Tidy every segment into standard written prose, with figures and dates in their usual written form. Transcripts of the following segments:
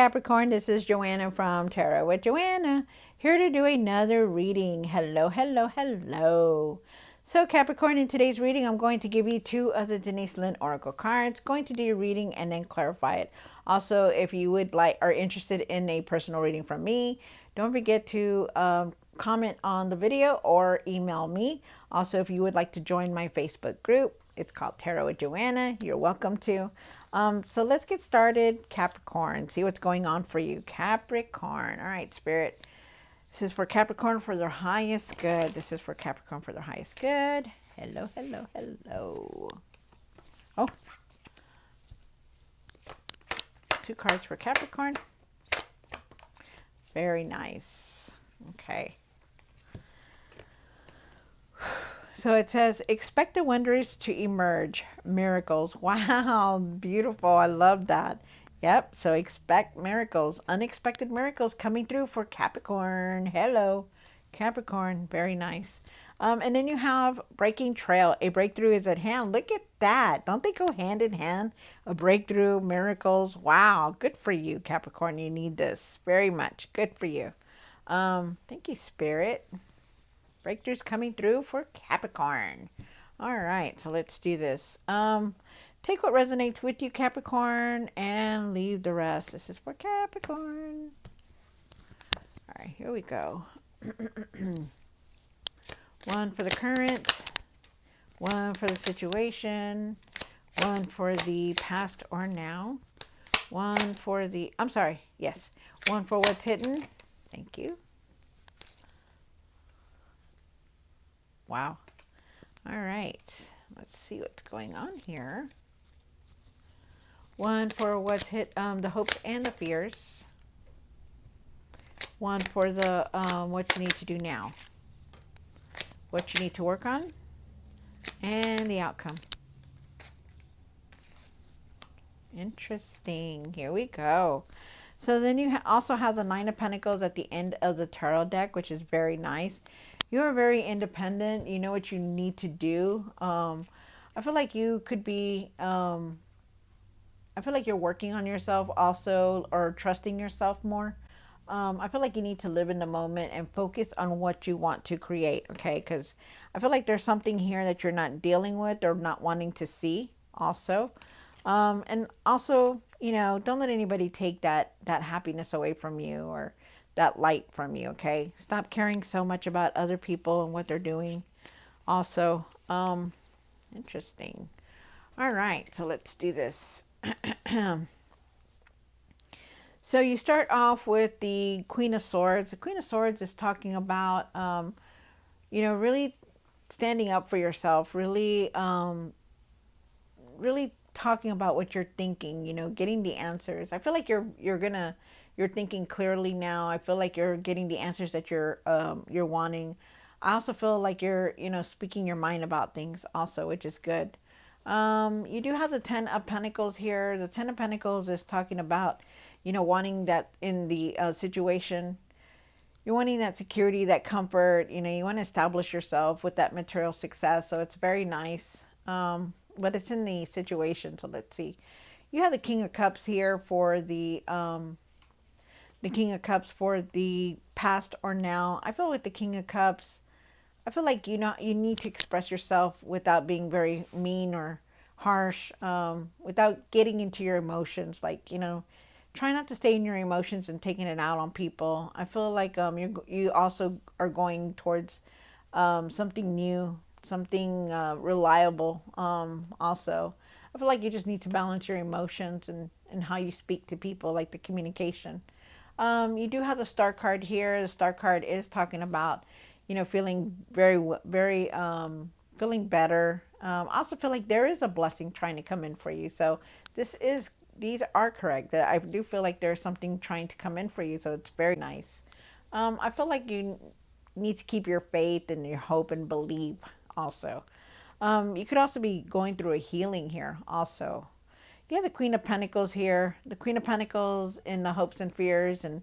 Capricorn, this is Joanna from Tarot with Joanna, here to do another reading. Hello, hello, hello. So Capricorn, in today's reading, I'm going to give you two of the Denise Lynn Oracle cards. Going to do your reading and then clarify it. Also, if you would like are interested in a personal reading from me, don't forget to comment on the video or email me. Also, if you would like to join my Facebook group, it's called Tarot with Joanna. You're welcome to. So let's get started, Capricorn. See what's going on for you, Capricorn. All right, Spirit. This is for Capricorn for their highest good. This is for Capricorn for their highest good. Hello, hello, hello. Oh, two cards for Capricorn. Very nice. Okay. So it says, expect the wonders to emerge. Miracles. Wow, beautiful. I love that. Yep, so expect miracles. Unexpected miracles coming through for Capricorn. Hello, Capricorn. Very nice. And then you have breaking trail. A breakthrough is at hand. Look at that. Don't they go hand in hand? A breakthrough, miracles. Wow, good for you, Capricorn. You need this very much. Good for you. Thank you, Spirit. Breakthroughs coming through for Capricorn. All right, so let's do this. Take what resonates with you, Capricorn, and leave the rest. This is for Capricorn. All right, here we go. One for the current, one for the situation, one for the past or now, one for the, one for what's hidden. Thank you. Wow. All right. Let's see what's going on here. One for what's the hopes and the fears. One for the what you need to do now. What you need to work on. And the outcome. Interesting. Here we go. So then you also have the Nine of Pentacles at the end of the tarot deck, which is very nice. You are very independent. You know what you need to do. I feel like you could be, I feel like you're working on yourself also, or trusting yourself more. I feel like you need to live in the moment and focus on what you want to create, okay? Because I feel like there's something here that you're not dealing with or not wanting to see also. And also, you know, don't let anybody take that happiness away from you or that light from you, okay? Stop caring so much about other people and what they're doing. Also, interesting. All right, so let's do this. So you start off with the Queen of Swords. The Queen of Swords is talking about, you know, really standing up for yourself, really, really talking about what you're thinking, you know, getting the answers. I feel like you're thinking clearly now. I feel like you're getting the answers that you're wanting. I also feel like you're, you know, speaking your mind about things also, which is good. You do have the Ten of Pentacles here. The Ten of Pentacles is talking about, you know, wanting that in the situation. You're wanting that security, that comfort. You know, you want to establish yourself with that material success. So it's very nice. But it's in the situation. So let's see. You have the King of Cups here for the King of Cups for the past or now. I feel like the King of Cups, I feel like, you know, you need to express yourself without being very mean or harsh, without getting into your emotions. Like, you know, try not to stay in your emotions and taking it out on people. I feel like you also are going towards something new, something reliable. Also, I feel like you just need to balance your emotions and how you speak to people, like the communication. You do have the Star card here. The Star card is talking about, you know, feeling very, feeling better. I also feel like there is a blessing trying to come in for you. So these are correct. That I do feel like there's something trying to come in for you. So it's very nice. I feel like you need to keep your faith and your hope and believe also. You could also be going through a healing here also. You have the Queen of Pentacles here. The Queen of Pentacles in the hopes and fears. And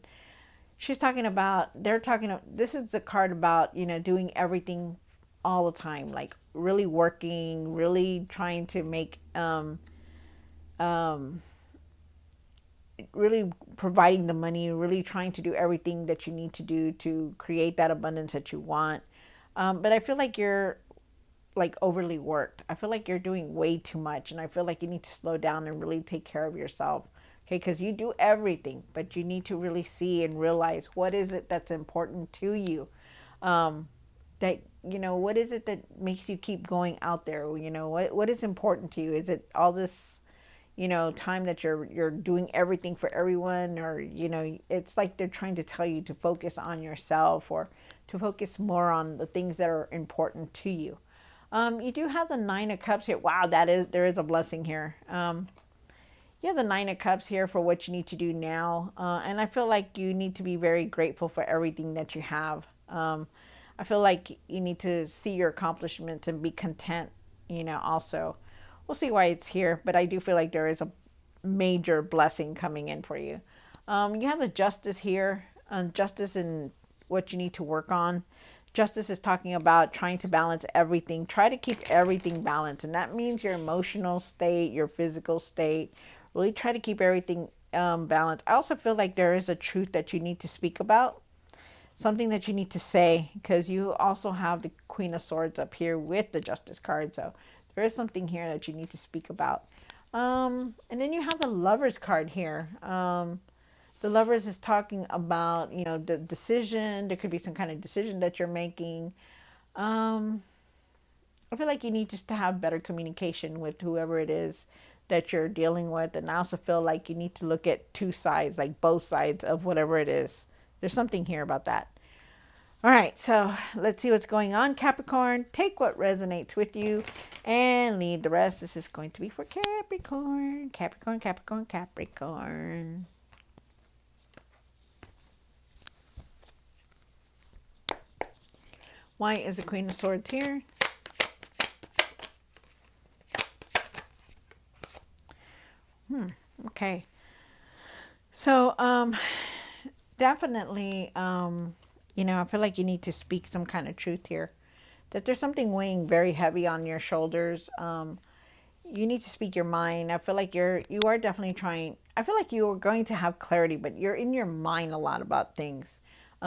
she's talking about, this is a card about, you know, doing everything all the time. Like really working, really trying to make, really providing the money, really trying to do everything that you need to do to create that abundance that you want. But I feel like you're like overly worked. I feel like you're doing way too much, and I feel like you need to slow down and really take care of yourself. Okay, because you do everything, but you need to really see and realize what is it that's important to you. Um, that what is it that makes you keep going out there? What is important to you? Is it all this time that you're doing everything for everyone, or it's like they're trying to tell you to focus on yourself or to focus more on the things that are important to you. You do have the Nine of Cups here. Wow, there is a blessing here. You have the Nine of Cups here for what you need to do now, and I feel like you need to be very grateful for everything that you have. I feel like you need to see your accomplishments and be content. Also, we'll see why it's here, but I do feel like there is a major blessing coming in for you. You have the Justice here, justice and what you need to work on. Justice is talking about trying to balance everything. Try to keep everything balanced, and that means your emotional state, your physical state. Really try to keep everything balanced. I also feel like there is a truth that you need to speak about, something that you need to say, because you also have the Queen of Swords up here with the Justice card. So there is something here that you need to speak about. And then you have the Lovers card here. The Lovers is talking about, the decision. There could be some kind of decision that you're making. Um, I feel like you need just to have better communication with whoever it is that you're dealing with. And I also feel like you need to look at two sides, like both sides of whatever it is. There's something here about that. All right, so let's see what's going on, Capricorn. Take what resonates with you and leave the rest. This is going to be for Capricorn. Capricorn, Capricorn, Capricorn. Why is the Queen of Swords here? Okay. So, definitely, I feel like you need to speak some kind of truth here. That there's something weighing very heavy on your shoulders. You need to speak your mind. I feel like you are definitely trying. I feel like you are going to have clarity, but you're in your mind a lot about things.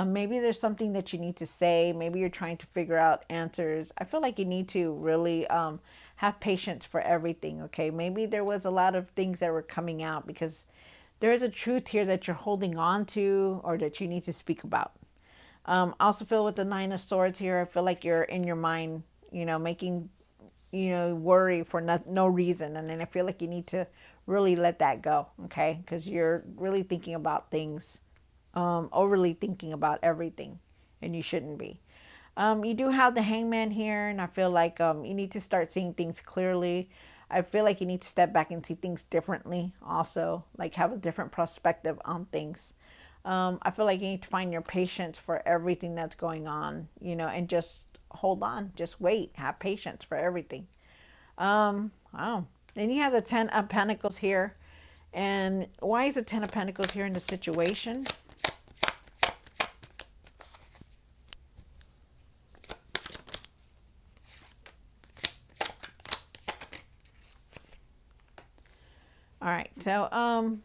Maybe there's something that you need to say. Maybe you're trying to figure out answers. I feel like you need to really have patience for everything. Okay, maybe there was a lot of things that were coming out because there is a truth here that you're holding on to or that you need to speak about. I also feel with the Nine of Swords here, I feel like you're in your mind, making, worry for no reason. And then I feel like you need to really let that go, okay? Because you're really thinking about things, overly thinking about everything, and you shouldn't be. You do have the Hangman here, and I feel like you need to start seeing things clearly. I feel like you need to step back and see things differently also, like have a different perspective on things. I feel like you need to find your patience for everything that's going on, and just hold on, just wait, have patience for everything. Wow. Then you have the Ten of Pentacles here. And why is the Ten of Pentacles here in the situation? All right. So,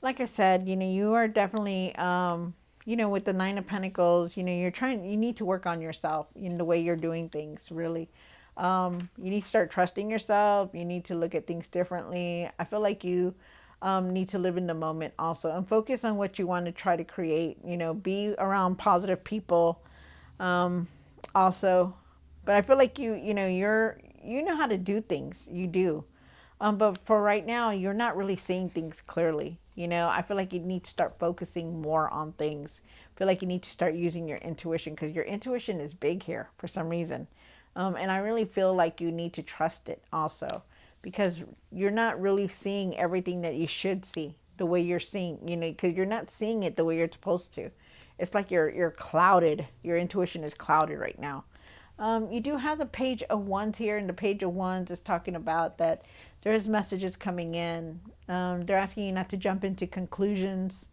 like I said, you are definitely, with the Nine of Pentacles, you need to work on yourself in the way you're doing things, really. You need to start trusting yourself. You need to look at things differently. I feel like you need to live in the moment also and focus on what you want to try to create, be around positive people also. But I feel like you know how to do things. You do. But for right now, you're not really seeing things clearly. I feel like you need to start focusing more on things. I feel like you need to start using your intuition because your intuition is big here for some reason. And I really feel like you need to trust it also because you're not really seeing everything that you should see the way you're seeing, because you're not seeing it the way you're supposed to. It's like you're clouded. Your intuition is clouded right now. You do have the Page of Wands here, and the Page of Wands is talking about that there's messages coming in. They're asking you not to jump into conclusions.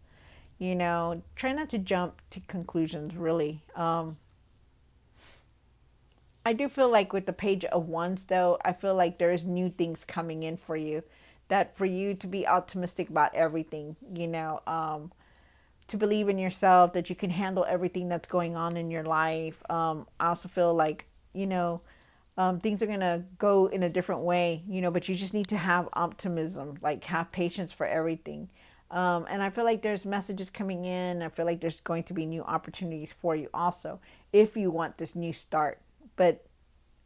Try not to jump to conclusions, really. I do feel like with the Page of Wands, though, I feel like there's new things coming in for you that for you to be optimistic about everything, to believe in yourself, that you can handle everything that's going on in your life. I also feel like, things are going to go in a different way, but you just need to have optimism, like have patience for everything. And I feel like there's messages coming in. I feel like there's going to be new opportunities for you also if you want this new start. But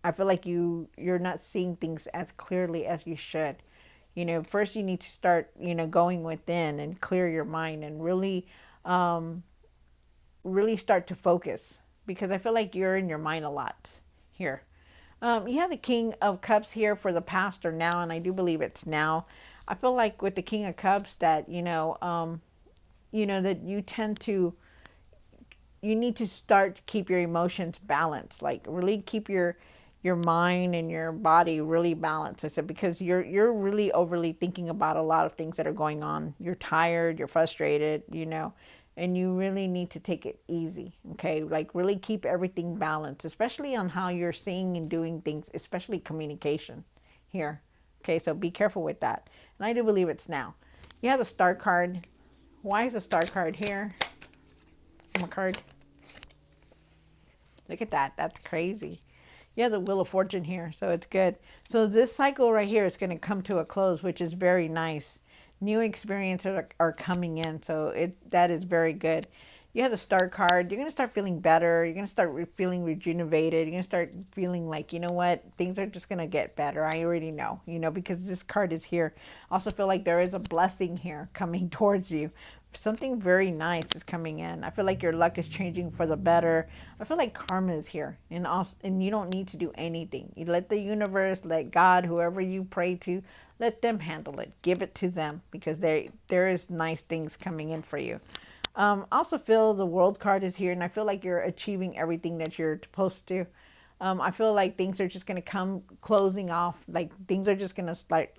I feel like you're not seeing things as clearly as you should. First you need to start, going within and clear your mind and um, really start to focus, because I feel like you're in your mind a lot here. You have the King of Cups here for the past or now, and I do believe it's now. I feel like with the King of Cups that that you need to start to keep your emotions balanced, like really keep your mind and your body really balanced. I said, because you're really overly thinking about a lot of things that are going on. You're tired, you're frustrated, and you really need to take it easy. Okay, like really keep everything balanced, especially on how you're seeing and doing things, especially communication here. Okay, so be careful with that. And I do believe it's now. You have the Star card. Why is the Star card here? My card. Look at that. That's crazy. You have the Wheel of Fortune here, so it's good. So this cycle right here is going to come to a close, which is very nice. New experiences are coming in, so that is very good. You have the Star card. You're going to start feeling better. You're going to start feeling rejuvenated. You're going to start feeling like, you know what, things are just going to get better. I already know, because this card is here. I also feel like there is a blessing here coming towards you. Something very nice is coming in. I feel like your luck is changing for the better. I feel like karma is here, and you don't need to do anything. You let the universe, let God, whoever you pray to, let them handle it. Give it to them, because there is nice things coming in for you. Also feel the World card is here, and I feel like you're achieving everything that you're supposed to. I feel like things are just going to come closing off. Like things are just going to start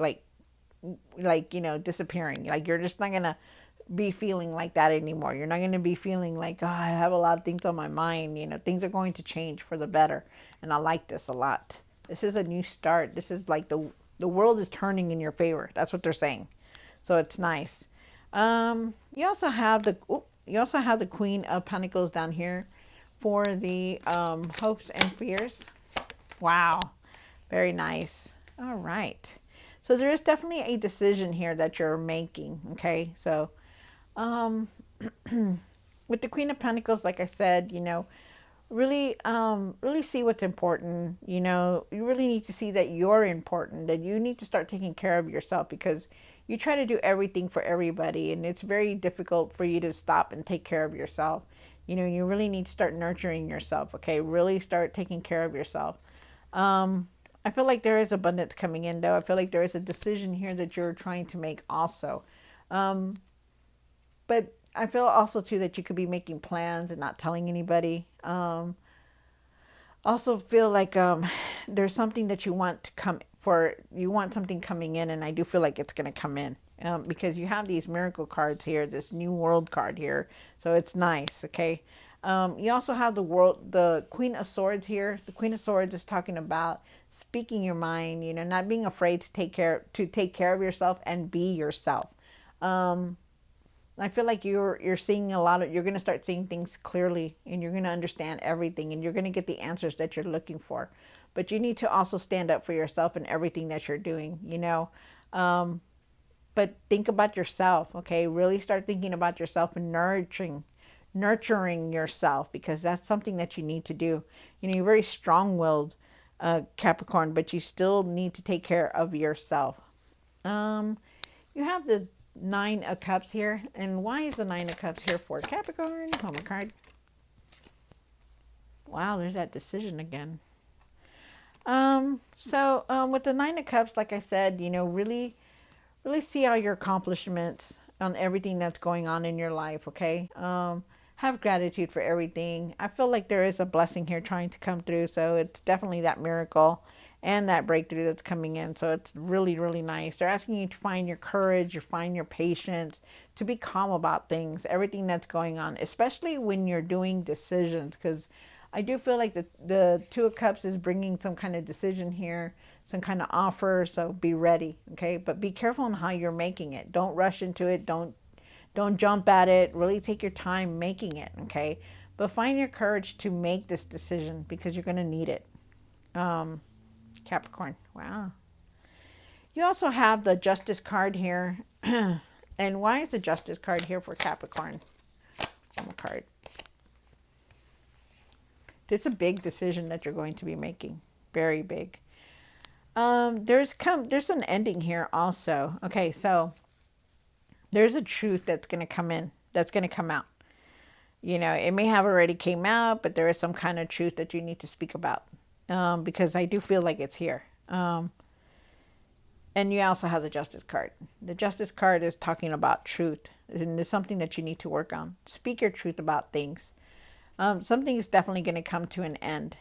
disappearing. Like you're just not going to be feeling like that anymore. You're not going to be feeling like, oh, I have a lot of things on my mind. Things are going to change for the better. And I like this a lot. This is a new start. This is like the world is turning in your favor. That's what they're saying. So it's nice. You also have the Queen of Pentacles down here for the hopes and fears. Wow. Very nice. All right. So there is definitely a decision here that you're making. Okay. So with the Queen of Pentacles, like I said, really really see what's important. You really need to see that you're important, that you need to start taking care of yourself, because you try to do everything for everybody, and it's very difficult for you to stop and take care of yourself. You really need to start nurturing yourself. Okay, really start taking care of yourself. I feel like there is abundance coming in, though. I feel like there is a decision here that you're trying to make also. But I feel also too that you could be making plans and not telling anybody. Also feel like there's something that you want to come for. You want something coming in, and I do feel like it's going to come in, because you have these miracle cards here, this new world card here, so it's nice. Okay. You also have the Queen of Swords here. The Queen of Swords is talking about speaking your mind, not being afraid to take care of yourself and be yourself. I feel like you're seeing you're going to start seeing things clearly, and you're going to understand everything, and you're going to get the answers that you're looking for. But you need to also stand up for yourself in everything that you're doing, but think about yourself. Okay. Really start thinking about yourself and nurturing yourself, because that's something that you need to do. You're very strong-willed, Capricorn, but you still need to take care of yourself. You have the Nine of Cups here. And why is the Nine of Cups here for Capricorn? Home card. Wow, there's that decision again. With the Nine of Cups, like I said, really, really see all your accomplishments on everything that's going on in your life. Okay. Have gratitude for everything. I feel like there is a blessing here trying to come through. So it's definitely that miracle and that breakthrough that's coming in. So it's really, really nice. They're asking you to find your courage, find your patience, to be calm about things, everything that's going on, especially when you're doing decisions. Because I do feel like the Two of Cups is bringing some kind of decision here, some kind of offer. So be ready, okay? But be careful on how you're making it. Don't rush into it. Don't jump at it. Really take your time making it, okay? But find your courage to make this decision because you're going to need it. Capricorn. Wow. You also have the Justice card here. And why is the Justice card here for Capricorn? One more card. It's a big decision that you're going to be making. Very big. There's an ending here also. Okay, so there's a truth that's going to come in. That's going to come out. You know, it may have already came out, but there is some kind of truth that you need to speak about. Because I do feel like it's here. And you also have the Justice card. The Justice card is talking about truth. And it's something that you need to work on. Speak your truth about things. Something is definitely going to come to an end.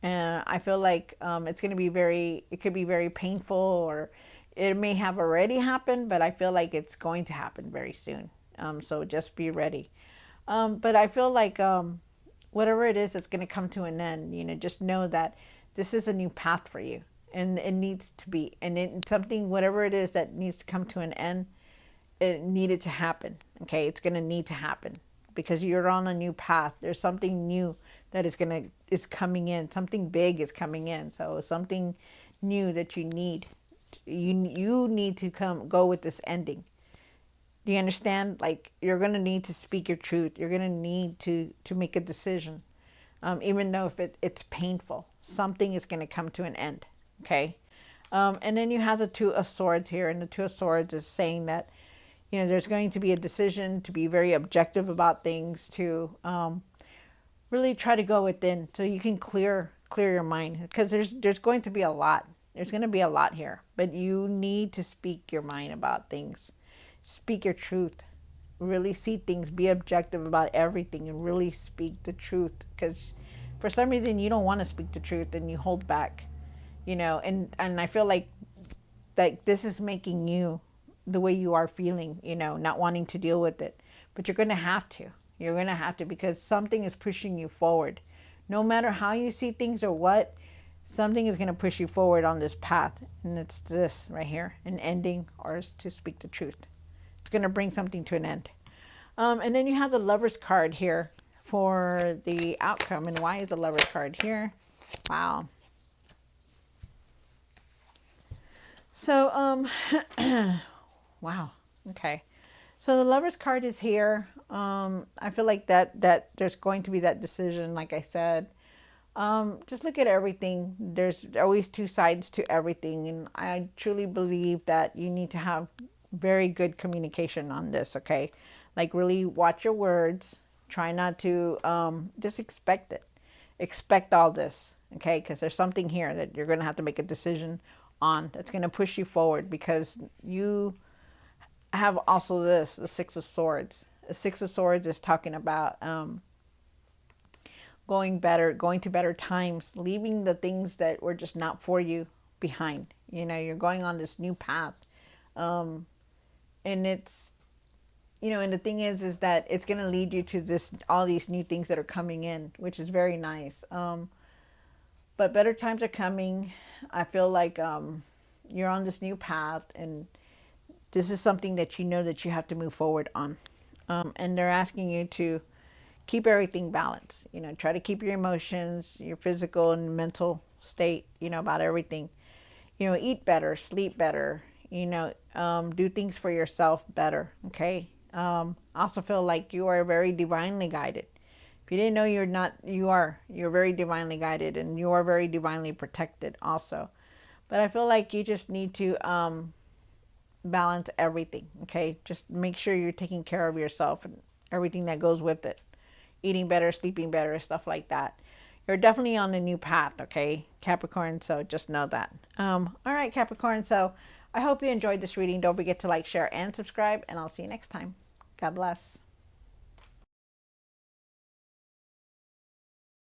And I feel like it's going to be it could be very painful, or it may have already happened, but I feel like it's going to happen very soon. So just be ready. But I feel like whatever it is, it's going to come to an end. You know, just know that this is a new path for you. And it needs to be. And something, whatever it is that needs to come to an end, it needed to happen. Okay, it's going to need to happen. Because you're on a new path. There's something new that is coming in. Something big is coming in. So something new that you need. You need to go with this ending. Do you understand? Like, you're going to need to speak your truth. You're going to need to make a decision. Even though if it's painful. Something is going to come to an end. Okay? And then you have the Two of Swords here. And the Two of Swords is saying that, you know, there's going to be a decision to be very objective about things, to really try to go within so you can clear your mind, because there's going to be a lot. There's going to be a lot here, but you need to speak your mind about things. Speak your truth. Really see things. Be objective about everything and really speak the truth, because for some reason you don't want to speak the truth and you hold back, you know, and I feel like this is making you the way you are feeling, you know, not wanting to deal with it. But you're going to have to. You're going to have to, because something is pushing you forward. No matter how you see things or what, something is going to push you forward on this path. And it's this right here, an ending, or to speak the truth. It's going to bring something to an end. And then you have the Lover's card here for the outcome. And why is the Lover's card here? Wow. So, wow. Okay. So the Lover's card is here. I feel like that there's going to be that decision, like I said. Just look at everything. There's always two sides to everything. And I truly believe that you need to have very good communication on this, okay? Like, really watch your words. Try not to just expect it. Expect all this, okay? Because there's something here that you're going to have to make a decision on that's going to push you forward, because you have also the Six of Swords. The Six of Swords is talking about going to better times, leaving the things that were just not for you behind. You know, you're going on this new path. And it's, you know, and the thing is that it's going to lead you to all these new things that are coming in, which is very nice. But better times are coming. I feel like you're on this new path, and this is something that you know that you have to move forward on. And they're asking you to keep everything balanced. You know, try to keep your emotions, your physical and mental state, you know, about everything. You know, eat better, sleep better, you know, do things for yourself better, okay? I also feel like you are very divinely guided. If you didn't know, you're very divinely guided, and you are very divinely protected also. But I feel like you just need to balance everything, okay? Just make sure you're taking care of yourself and everything that goes with it. Eating better, sleeping better, stuff like that. You're definitely on a new path, okay, Capricorn? So just know that. All right, Capricorn. So I hope you enjoyed this reading. Don't forget to like, share, and subscribe, and I'll see you next time. God bless.